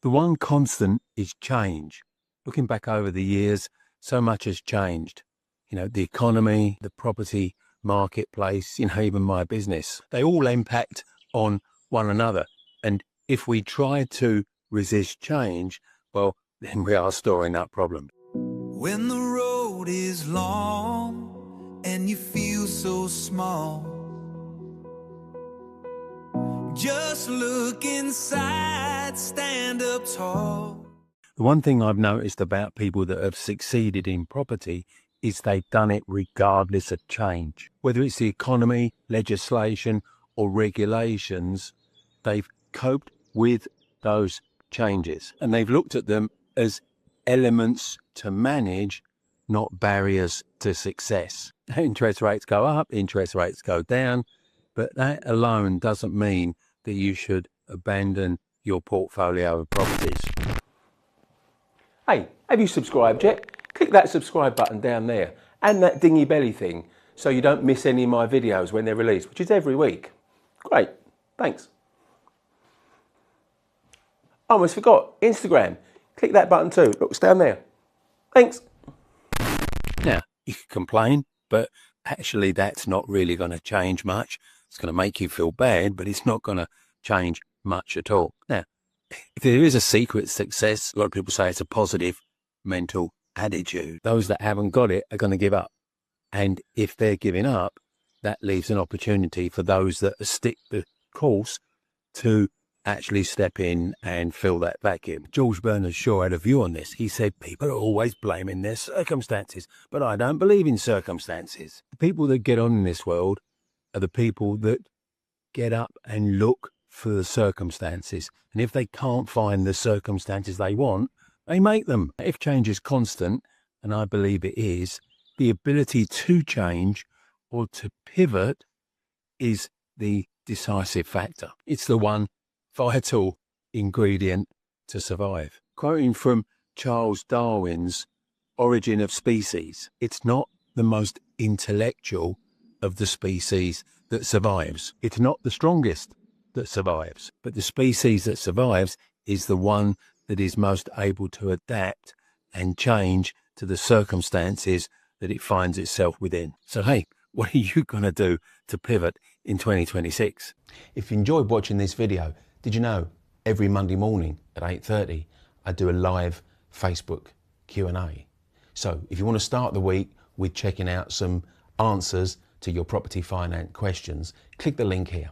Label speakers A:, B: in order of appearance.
A: The one constant is change. Looking back over the years, so much has changed. You know, the economy, the property marketplace, you know, even my business, they all impact on one another. And if we try to resist change, well, then we are storing up problems.
B: When the road is long and you feel so small, just look inside, stand up tall.
A: The one thing I've noticed about people that have succeeded in property is they've done it regardless of change. Whether it's the economy, legislation, or regulations, they've coped with those changes. And they've looked at them as elements to manage, not barriers to success. Interest rates go up, interest rates go down, but that alone doesn't mean that you should abandon your portfolio of properties. Hey, have you subscribed yet? Click that subscribe button down there and that dingy belly thing so you don't miss any of my videos when they're released, which is every week. Great, thanks. I almost forgot, Instagram. Click that button too. Look, it's down there. Thanks. Now, you can complain, but actually that's not really going to change much. It's going to make you feel bad, but it's not going to change much at all. Now, if there is a secret success, a lot of people say it's a positive mental attitude. Those that haven't got it are going to give up. And if they're giving up, that leaves an opportunity for those that stick the course to actually step in and fill that vacuum. George Bernard Shaw had a view on this. He said, people are always blaming their circumstances, but I don't believe in circumstances. The people that get on in this world are the people that get up and look for the circumstances. And if they can't find the circumstances they want, they make them. If change is constant, and I believe it is, the ability to change or to pivot is the decisive factor. It's the one vital ingredient to survive. Quoting from Charles Darwin's Origin of Species, it's not the most intellectual of the species that survives. It's not the strongest that survives, but the species that survives is the one that is most able to adapt and change to the circumstances that it finds itself within. So, hey, what are you going to do to pivot in 2026?
C: If you enjoyed watching this video, did you know every Monday morning at 8:30, I do a live Facebook Q&A. So if you want to start the week with checking out some answers to your property finance questions, click the link here.